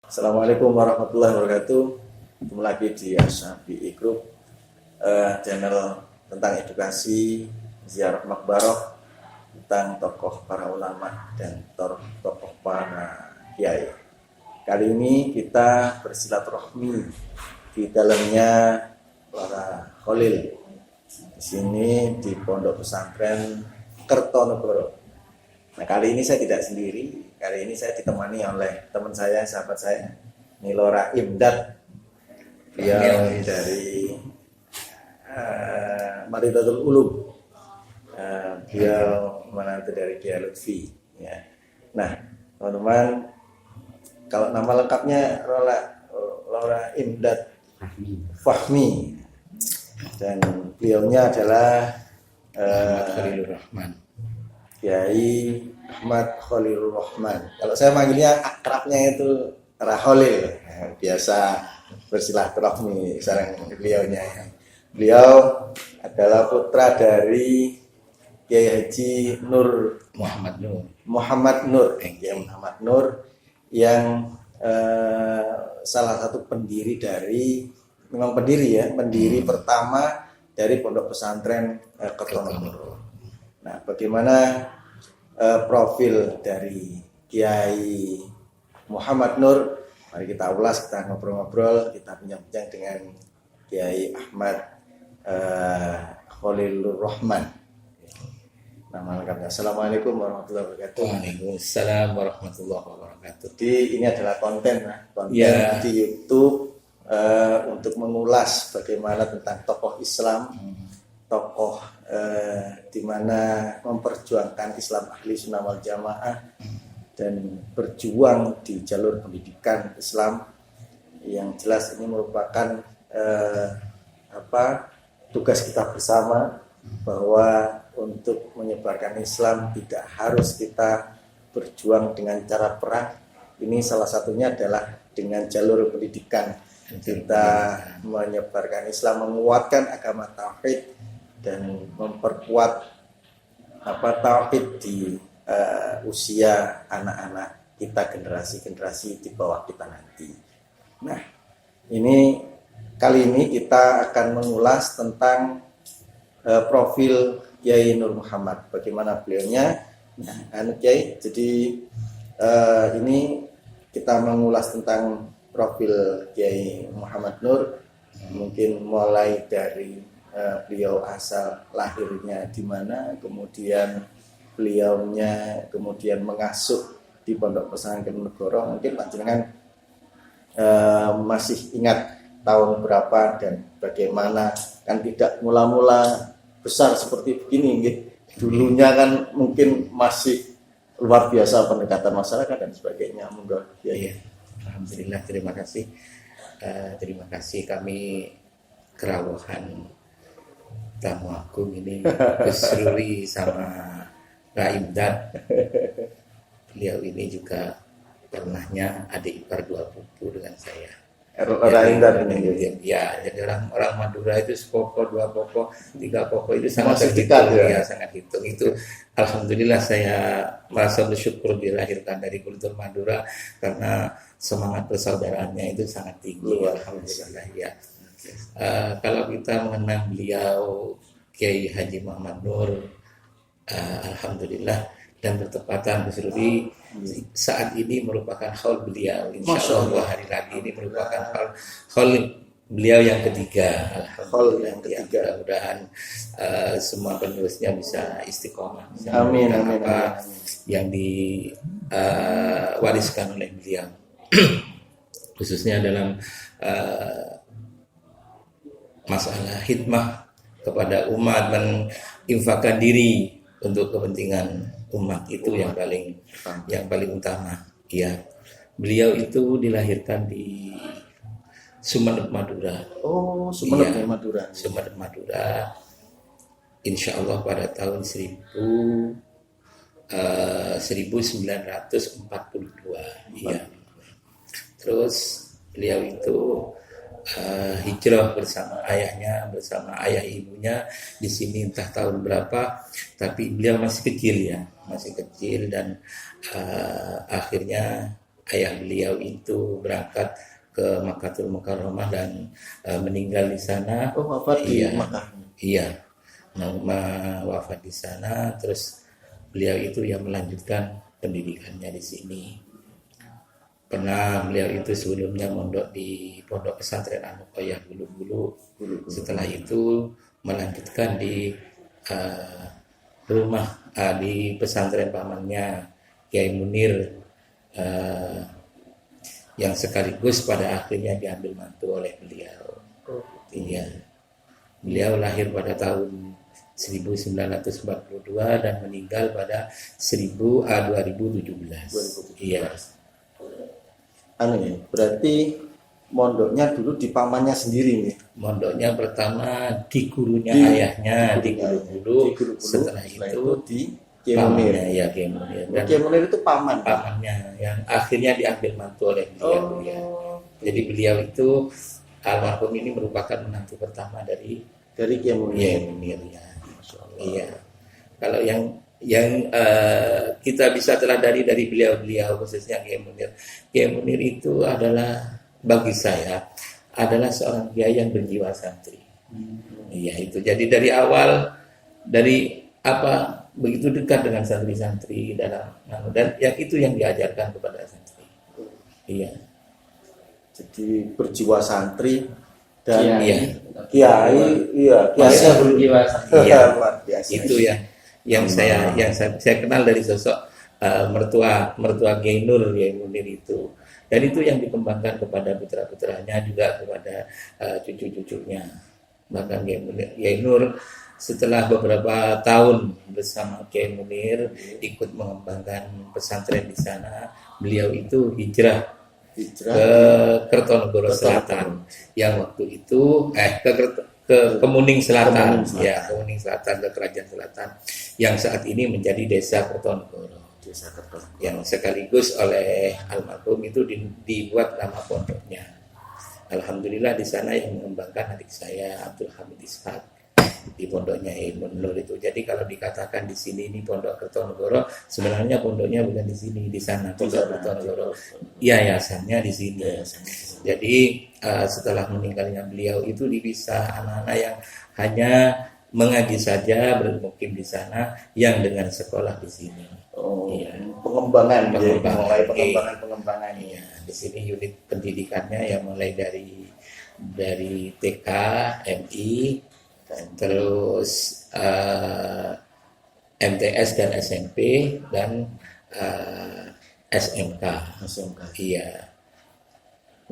Assalamualaikum warahmatullahi wabarakatuh. Ketemu lagi di Asyafi'i Group, channel tentang edukasi, ziarah makbaroh, tentang tokoh para ulama dan tokoh para kiai. Kali ini kita bersilaturahmi di dalamnya para kholil. Di sini di Pondok Pesantren Kertonegoro. Nah, kali ini saya tidak sendiri. Kali ini saya ditemani oleh teman saya, sahabat saya, Nilora Imdad. Beliau dari Maridatul Ulum. Beliau menantu dari Kiai Lutfi. Ya. Nah, teman-teman, kalau nama lengkapnya Nilora Imdad Fahmi. Dan beliaunya adalah Khalilur Rahman, Kiai Ahmad Khalilur Rahman. Kalau saya manggilnya akrabnya itu Raholil, biasa bersilaturahmi sareng beliaunya. Beliau adalah putra dari Kiai Haji Nur Muhammad Nur, Kiai Muhammad Nur yang salah satu pendiri pertama dari Pondok Pesantren Kertonegoro. Nah, bagaimana profil dari Kiai Muhammad Nur? Mari kita ulas, kita ngobrol-ngobrol, kita bincang-bincang dengan Kiai Ahmad Khalilur Rahman. Nama lengkapnya. Assalamualaikum warahmatullahi wabarakatuh. Waalaikumsalam warahmatullahi wabarakatuh. Jadi ini adalah konten di YouTube untuk mengulas bagaimana tentang tokoh Islam, tokoh di mana memperjuangkan Islam ahli sunnah wal jamaah dan berjuang di jalur pendidikan Islam. Yang jelas ini merupakan tugas kita bersama, bahwa untuk menyebarkan Islam tidak harus kita berjuang dengan cara perang. Ini salah satunya adalah dengan jalur pendidikan. Kita menyebarkan Islam, menguatkan agama tauhid dan memperkuat tauhid di usia anak-anak kita, generasi-generasi di bawah kita nanti. Nah, kali ini kita akan mengulas tentang profil Kiai Nur Muhammad, bagaimana beliaunya. Nah, Kiai, jadi ini kita mengulas tentang profil Kiai Muhammad Nur, mungkin mulai dari beliau asal lahirnya di mana, kemudian beliaunya kemudian mengasuh di Pondok Pesantren Kertonegoro. Mungkin panjenengan masih ingat tahun berapa dan bagaimana, kan tidak mula-mula besar seperti begini gitu. Dulunya kan mungkin masih luar biasa pendekatan masyarakat dan sebagainya. Monggo ya. Alhamdulillah, terima kasih. Terima kasih kami kerawahan tamu agung ini Gus Ruri sama Raimdad. Beliau ini juga pernahnya adik ipar 2 pupu dengan saya. Raimdad ini. Ya, jadi orang Madura itu sepoko, 2 poko, 3 poko itu sangat masih terhitung, dekat, ya. Sangat hitung. Itu alhamdulillah saya merasa bersyukur dilahirkan dari kultur Madura, karena semangat persaudaraannya itu sangat tinggi. Alhamdulillah ya. Kalau kita mengenang beliau Kiai Haji Muhammad Nur, alhamdulillah, dan bertepatan Gus Rudi saat ini merupakan haul beliau. Insya Allah 2 hari lagi ini merupakan haul beliau yang ketiga. Mudah-mudahan semua penerusnya bisa istiqomah. Amin. Yang diwariskan oleh beliau, khususnya dalam masalah hikmah kepada umat, menginfakkan diri untuk kepentingan umat, itu yang paling utama. Ya, beliau itu dilahirkan di Sumeneb, Madura. Oh, Sumeneb, Madura. Sumeneb, Madura. Insya Allah pada tahun 1942. Ya. Terus beliau itu hijrah bersama ayahnya, bersama ayah ibunya di sini entah tahun berapa, tapi beliau masih kecil dan akhirnya ayah beliau itu berangkat ke Makkatul Mukarramah dan meninggal di sana. Oh, wafat di Iya. Makkah. Iya, wafat di sana. Terus beliau itu yang melanjutkan pendidikannya di sini. Pernah beliau itu sebelumnya mondok di Pondok Pesantren Al-Muqayyah Bulu-Bulu. Setelah itu melanjutkan di rumah di pesantren pamannya Kiai Munir, yang sekaligus pada akhirnya diambil mantu oleh beliau. Iya. Beliau lahir pada tahun 1942 dan meninggal pada 2017. Iya. Berarti mondoknya dulu di pamannya sendiri nih. Mondoknya pertama di gurunya Di- ayahnya di Gulu-Gulu. Gulu-Gulu. Setelah itu di Kiai Munir. pamannya, ya Kiai Munir. Dan Kiai Munir itu paman. pamannya yang akhirnya diambil mantu oleh beliau. Ya. Oh, Jadi beliau itu almarhum ini merupakan menantu pertama dari dari Kiai Munir. Kiai Munir. Ya. Masya Allah. Iya. Kalau yang kita bisa teladani dari beliau-beliau khususnya Kiai Munir. Kiai Munir itu adalah bagi saya adalah seorang kiai yang berjiwa santri. Iya itu. Jadi dari awal begitu dekat dengan santri-santri dan yang itu yang diajarkan kepada santri. Iya. Jadi berjiwa santri dan Kiai. kiai Masa berjiwa santri. Iya. luar biasa. Itu yang saya kenal dari sosok mertua Kiai Nur, Kiai Munir itu. Dan itu yang dikembangkan kepada putra-putranya juga kepada cucu-cucunya. Bahkan Kiai Nur setelah beberapa tahun bersama Kiai Munir ikut mengembangkan pesantren di sana, beliau itu hijrah ke Kertonegoro Selatan yang waktu itu ke Kemuning Selatan, ya Kemuning Selatan, ke Kerajaan Selatan yang saat ini menjadi Desa Kertonegoro. Yang sekaligus oleh almarhum itu dibuat nama pondoknya. Alhamdulillah di sana yang mengembangkan adik saya Abdul Hamid Ishak di pondoknya Ilmu Nur itu. Jadi kalau dikatakan di sini ini Pondok Kertonegoro, sebenarnya pondoknya bukan di sini, di sana Pondok Kertonegoro. Yayasannya di sini. Jadi setelah meninggalnya beliau itu dipisah anak-anak yang hanya mengaji saja bermukim di sana yang dengan sekolah di sini. Oh, Iya. pengembangan, mulai Pengembangan. pengembangan. Iya, di sini unit pendidikannya ya mulai dari TK, MI, terus MTS dan SMP dan SMK. Iya.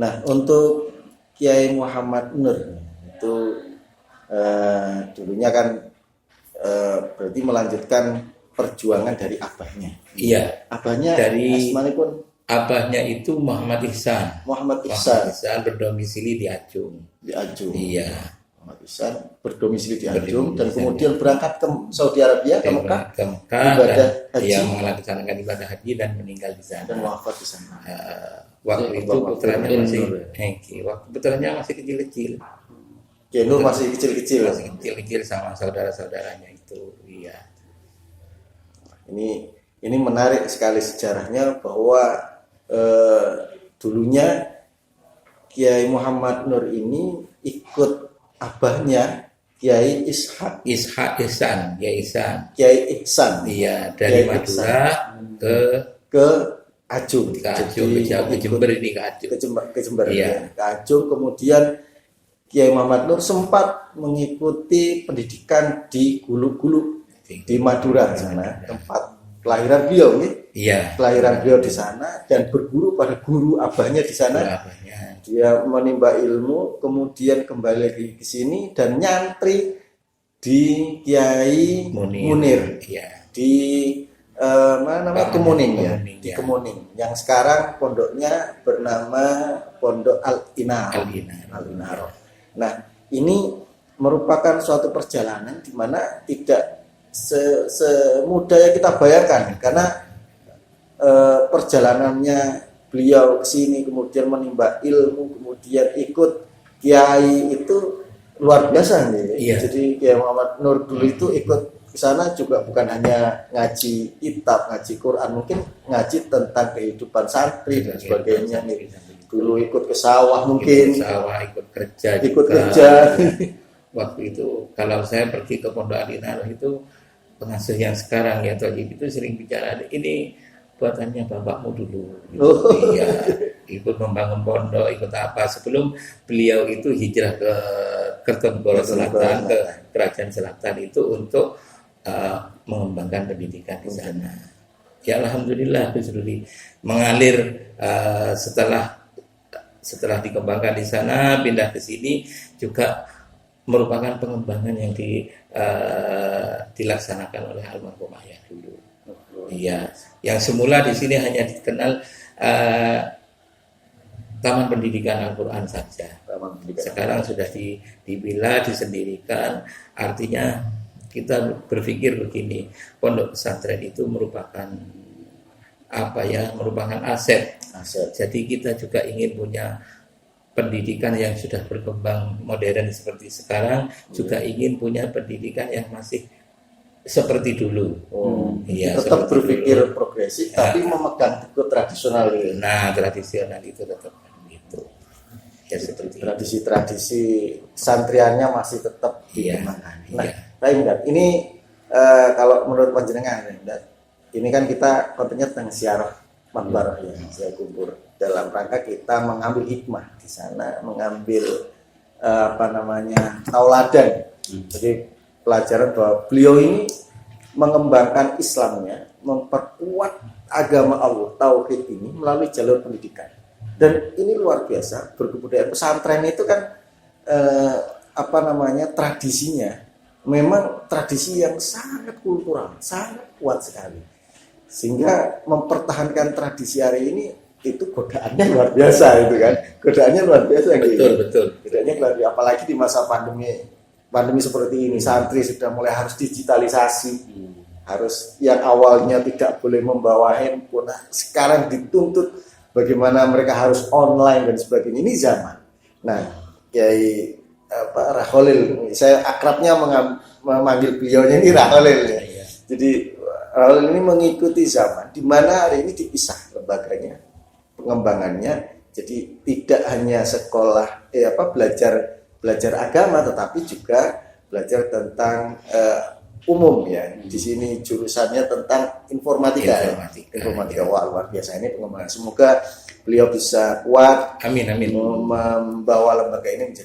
Nah, untuk Kiai Muhammad Nur itu dulunya kan berarti melanjutkan perjuangan dari abahnya. Iya. Abahnya Dari- Asmanipun Abahnya itu Muhammad Ihsan. Muhammad Muhammad Ihsan Ihsan berdomisili di Acung. di Ajung. Iya. Muhammad Ihsan berdomisili di Ajung dan Berdomisili. kemudian berangkat ke Saudi Arabia ke Mekah Ke Mekah Ibadah dan haji. ia melaksanakan ibadah haji dan meninggal di sana. dan wafat di sana. Waktu Ya, itu Bapak putranya Nur. masih waktu putranya masih kecil-kecil. Kiai Nur masih kecil-kecil. Masih kecil-kecil sama saudara-saudaranya itu. Iya. Ini menarik sekali sejarahnya bahwa dulunya Kiai Muhammad Nur ini ikut abahnya Kiai Ishak, Ishak Ihsan, ya Ihsan. Kiai Ihsan Iya, dari Kiai Madura ke ke Ajung. Acung, Jadi ke Jember ini ke Acung. ke Jember Iya. ya, ke Ajung. Kemudian Kiai Muhammad Nur sempat mengikuti pendidikan di Gulu-Gulu di Madura sana, tempat kelahiran beliau nih. Iya. Kelahiran beliau di sana dan berguru pada guru abahnya di sana. Abahnya. Dia menimba ilmu, kemudian kembali lagi ke sini dan nyantri di Kiai Munir Iya. di mana namanya Kemuning ya, Kemuning, di ya. Kemuning. Yang sekarang pondoknya bernama Pondok Al-Inar. Al-Inar. Nah, ini merupakan suatu perjalanan di mana tidak semudah yang kita bayangkan karena perjalanannya beliau ke sini kemudian menimba ilmu kemudian ikut kiai itu luar biasa nih. Iya. Jadi Kiai Muhammad Nur dulu itu ikut ke sana juga bukan hanya ngaji kitab, ngaji Quran, mungkin ngaji tentang kehidupan santri dan sebagainya nih. Dulu ikut ke sawah mungkin, ikut kerja ikut juga. kerja. Waktu itu kalau saya pergi ke Pondok Adinara itu, pengasuh yang sekarang ya Tojib itu sering bicara, ini buatannya bapakmu dulu. Iya, ikut membangun pondok, ikut apa sebelum beliau itu hijrah ke Kertonegoro Selatan, ke Kerajaan Selatan itu untuk mengembangkan pendidikan di sana. Ya alhamdulillah Gus Rudi mengalir setelah dikembangkan di sana, pindah ke sini juga merupakan pengembangan yang dilaksanakan oleh almarhum ayah dulu. Iya, yang semula di sini hanya dikenal Taman Pendidikan Al-Quran saja. Sekarang sudah dibina, disendirikan. Artinya kita berpikir begini, pondok pesantren itu merupakan merupakan aset. Jadi kita juga ingin punya pendidikan yang sudah berkembang modern seperti sekarang, juga ingin punya pendidikan yang masih seperti dulu. Iya, tetap berpikir dulu. Progresif, tapi memegang teguh tradisional. Nah, tradisional itu tetap gitu. Ya, seperti tradisi-tradisi santriannya masih tetap dikembangkan. Nah, baik, ini kalau menurut panjenengan, ini kan kita kontennya tentang ziarah makbarah ya, ziarah kubur. Dalam rangka kita mengambil hikmah di sana, mengambil tauladan. Jadi pelajaran bahwa beliau ini mengembangkan Islamnya, memperkuat agama Allah, tauhid ini melalui jalur pendidikan. Dan ini luar biasa, berkebudayaan pesantren itu kan tradisinya memang tradisi yang sangat kultural, sangat kuat sekali. Sehingga mempertahankan tradisi hari ini itu godaannya luar biasa itu kan. Godaannya luar biasa betul. Godaannya luar biasa, apalagi di masa pandemi seperti ini, santri sudah mulai harus digitalisasi, harus yang awalnya tidak boleh membawa handphone, sekarang dituntut bagaimana mereka harus online dan sebagainya. Ini zaman. Nah, Kiai Raholil, saya akrabnya memanggil beliaunya ini Raholil ya. Jadi Raholil ini mengikuti zaman, di mana hari ini dipisah lembaganya, pengembangannya. Jadi tidak hanya sekolah belajar agama, tetapi juga belajar tentang umum ya. Di sini jurusannya tentang informatika. Wah, luar biasa ini pengembangan. Semoga beliau bisa kuat. Amin. Membawa lembaga ini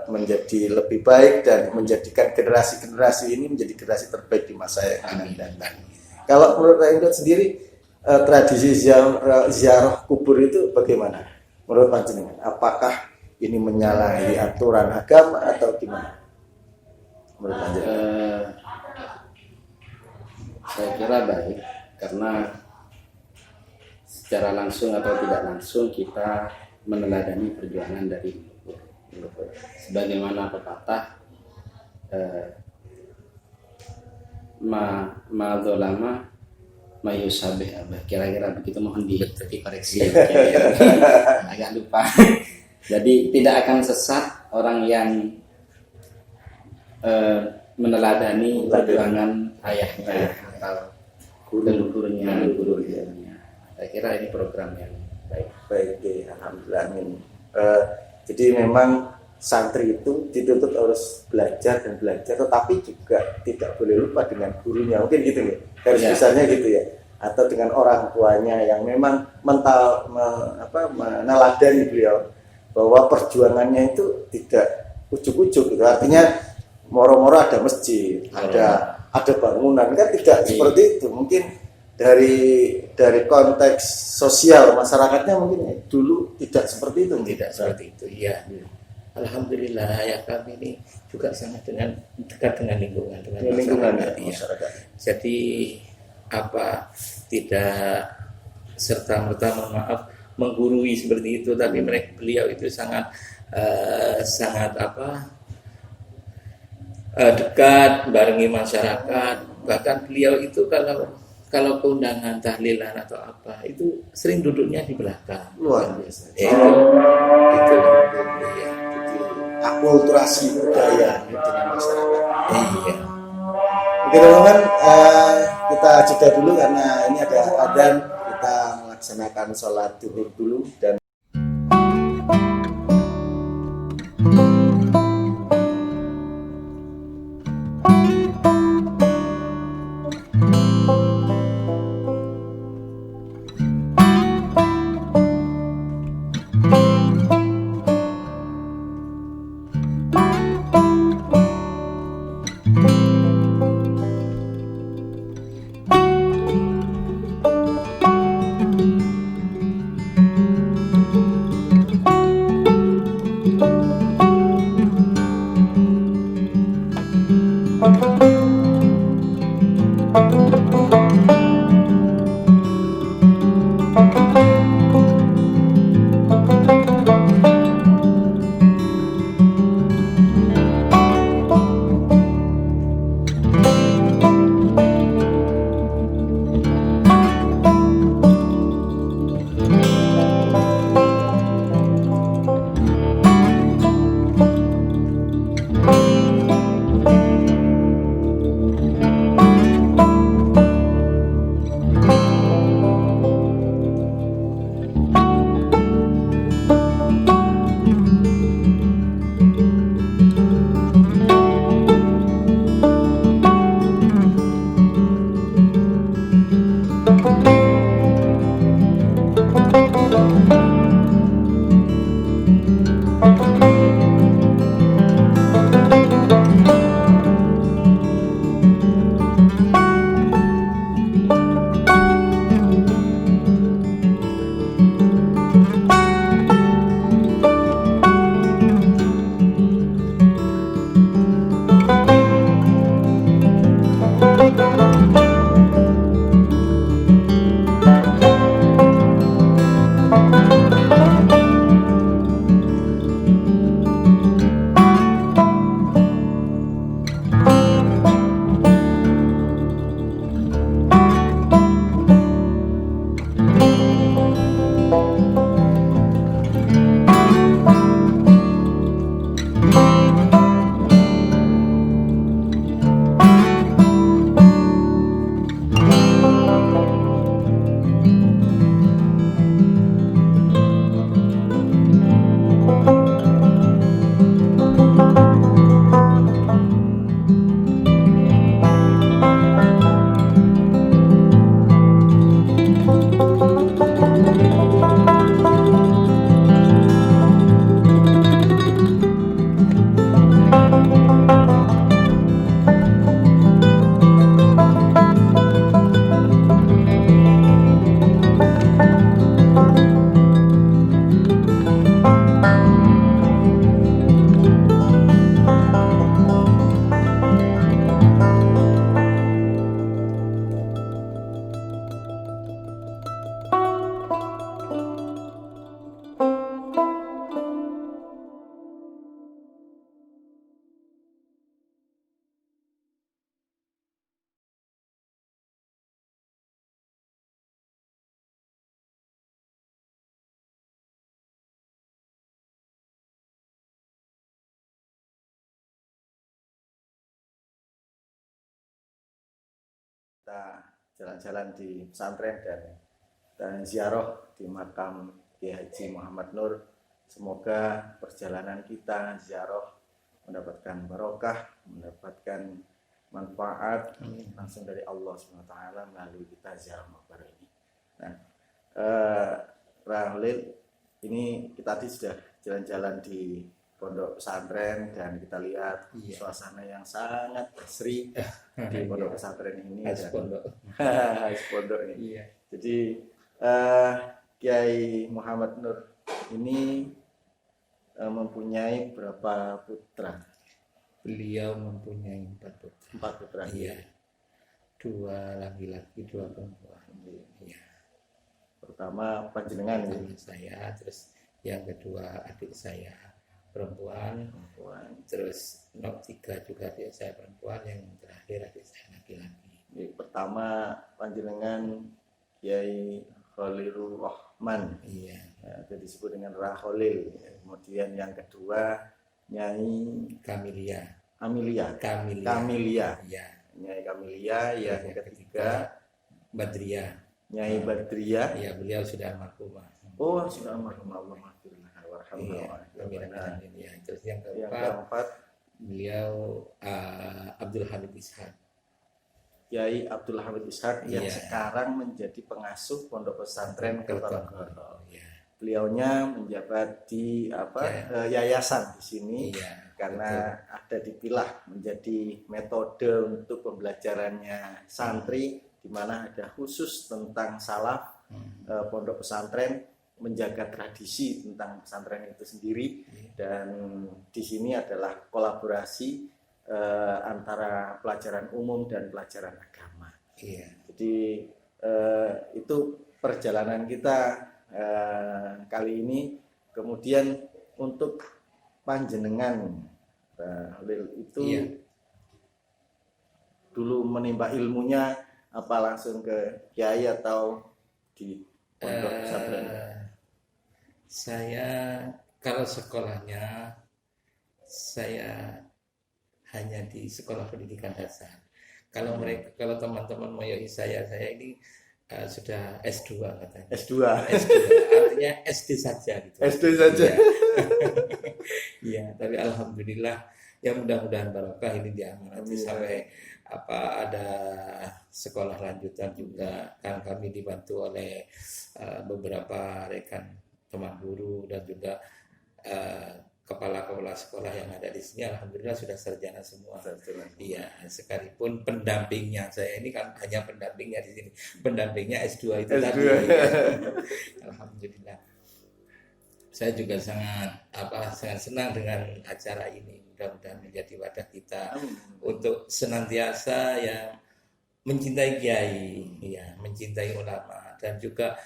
menjadi lebih baik dan menjadikan generasi ini menjadi generasi terbaik di masa yang akan datang. Kalau menurut Indot sendiri, tradisi ziarah kubur itu bagaimana? Menurut panjenengan, apakah ini menyalahi aturan agama atau gimana? Menurut panjenengan? Saya kira baik, karena secara langsung atau tidak langsung kita meneladani perjuangan dari leluhur. Sebagaimana pepatah, ma dzalama mayusabih abah, kira-kira begitu, mohon dikoreksi. Agak lupa. Jadi tidak akan sesat orang yang meneladani perjuangan ayahnya atau leluhurnya. Saya kira ini program yang baik. Alhamdulillah. Jadi memang santri itu dituntut harus belajar, tetapi juga tidak boleh lupa dengan gurunya, mungkin gitu ya, garis besarnya gitu ya, atau dengan orang tuanya yang memang meneladani beliau bahwa perjuangannya itu tidak ujuk-ujuk gitu. Artinya moro-moro ada masjid, ada bangunan, kan tidak seperti itu. Mungkin dari konteks sosial masyarakatnya mungkin dulu tidak seperti itu. Tidak seperti itu, iya. Alhamdulillah ya, kami ini juga sangat dekat dengan lingkungan masyarakat. Jadi tidak serta-merta menggurui seperti itu, tapi beliau itu sangat dekat barengi masyarakat. Bahkan beliau itu kalau keundangan tahlilan atau apa itu sering duduknya di belakang. Luar biasa. Itu akulturasi budaya dengan masyarakat. Iya. Oke teman-teman, kita jeda dulu karena ini ada adzan. Kita melaksanakan sholat zuhur dulu dan kita jalan-jalan di pesantren dan ziarah di makam Kiai Haji Muhammad Nur. Semoga perjalanan kita ziarah mendapatkan barokah, mendapatkan manfaat langsung dari Allah SWT melalui kita ziarah makbarah ini. Nah, Rahulil, ini kita tadi sudah jalan-jalan di pondok pesantren dan kita lihat suasana yang sangat asri di pondok pesantren ini. Pondok ini. Iya. Jadi Kiai Muhammad Nur ini mempunyai berapa putra? Beliau mempunyai 4 putra. 4 putra. Iya. 2 laki-laki, 2 perempuan. Iya. Pertama panjenengan ini. Saya, terus yang kedua adik saya perempuan. Terus 3 juga adik saya perempuan, yang terakhir adik saya laki-laki. Pertama panjenengan Kiai Khalilur Rahman. Iya. Jadi disebut dengan Rahholil. Kemudian yang kedua Nyai Kamilia. Amelia. Kamilia. Kamilia. Iya. Nyai Kamilia, yang ketiga Badria. Nyai Badria. Ya, beliau sudah almarhum. Oh, sudah almarhum, Allah Iya, amin, amin. Ya, terus yang Yang keempat keempat beliau Abdul Hamid Ishaq. Kiai Abdul Hamid Ishaq yang Iya. sekarang menjadi pengasuh Pondok Pesantren Kertonegoro. Ya. Beliaunya menjabat di yayasan di sini. Iya, karena ada dipilah menjadi metode untuk pembelajarannya santri, di mana ada khusus tentang salaf, pondok pesantren, menjaga tradisi tentang pesantren itu sendiri, dan di sini adalah kolaborasi antara pelajaran umum dan pelajaran agama. Iya. Jadi itu perjalanan kita kali ini. Kemudian untuk panjenengan Halil itu dulu menimba ilmunya apa langsung ke kiai atau di pondok pesantren? Saya kalau sekolahnya saya hanya di sekolah pendidikan dasar. Kalau kalau teman-teman moyoi saya ini sudah S2 katanya. S2. Artinya SD saja gitu. SD saja. Iya, tapi alhamdulillah ya mudah-mudahan barokah ini diamanati sampai ada sekolah lanjutan juga, kan kami dibantu oleh beberapa rekan teman guru dan juga kepala-kepala sekolah yang ada di sini, alhamdulillah sudah sarjana semua. Iya, sekalipun pendampingnya saya ini kan hanya pendampingnya di sini, pendampingnya S2 itu tadi. Alhamdulillah. Saya juga sangat senang dengan acara ini. Mudah-mudahan menjadi wadah kita untuk senantiasa yang mencintai kiai, ya, mencintai ulama, dan juga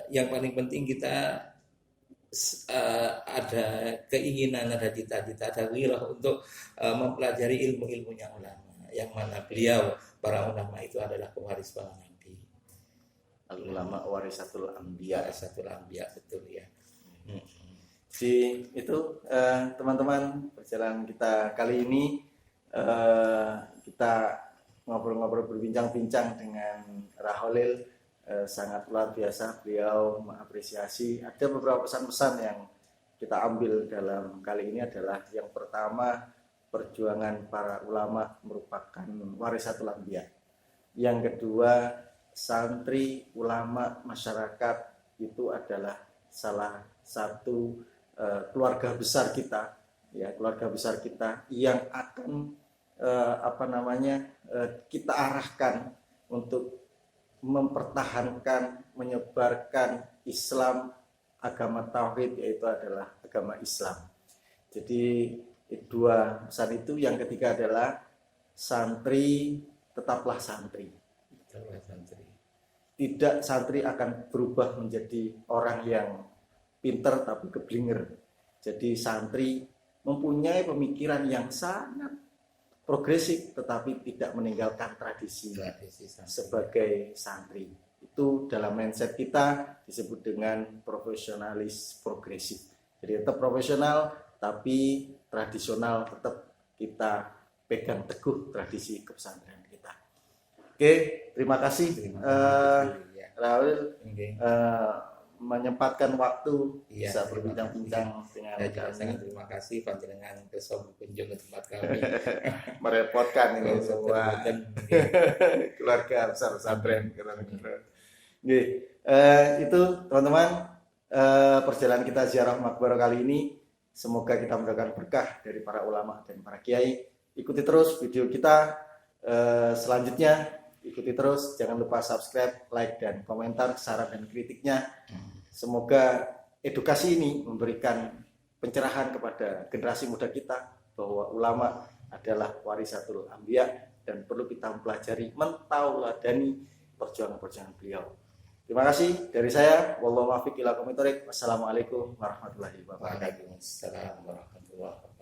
yang paling penting kita ada keinginan, ada cita-cita, ada wirah untuk mempelajari ilmu-ilmunya ulama, yang mana beliau, para ulama itu adalah pewaris para nabi. Ulama warisatul anbiya. Warisatul anbiya, betul ya. Jadi itu teman-teman, perjalanan kita kali ini kita ngobrol-ngobrol, berbincang-bincang dengan Raholil. Sangat luar biasa, beliau mengapresiasi. Ada beberapa pesan-pesan yang kita ambil dalam kali ini adalah yang pertama, perjuangan para ulama merupakan warisatul anbiya. Yang kedua, santri, ulama, masyarakat itu adalah salah satu keluarga besar kita, ya, keluarga besar kita yang akan kita arahkan untuk mempertahankan, menyebarkan Islam, agama tauhid, yaitu adalah agama Islam. Jadi dua pesan itu. Yang ketiga adalah santri tetaplah santri. Tidak santri akan berubah menjadi orang yang pinter tapi keblinger. Jadi santri mempunyai pemikiran yang sangat progresif tetapi tidak meninggalkan tradisi sebagai santri. Itu dalam mindset kita disebut dengan profesionalis progresif. Jadi tetap profesional tapi tradisional, tetap kita pegang teguh tradisi kepesantren kita. Oke, terima kasih Raul menyempatkan waktu bisa berbincang-bincang dengan kami. Sangat terima kasih panjenengan kesom kunjung ke tempat kami. Merepotkan ini semua keluarga besar pesantren. Itu teman-teman, perjalanan kita ziarah makbarah kali ini. Semoga kita mendapatkan berkah dari para ulama dan para kiai. Ikuti terus video kita selanjutnya. Ikuti terus, jangan lupa subscribe, like, dan komentar, saran dan kritiknya. Semoga edukasi ini memberikan pencerahan kepada generasi muda kita bahwa ulama adalah warisatul anbiya dan perlu kita mempelajari, mentauladani perjuangan-perjuangan beliau. Terima kasih dari saya. Wallahu muwaffiq ila aqwamit thoriq. Wassalamualaikum warahmatullahi wabarakatuh. Waalaikumsalam warahmatullahi wabarakatuh.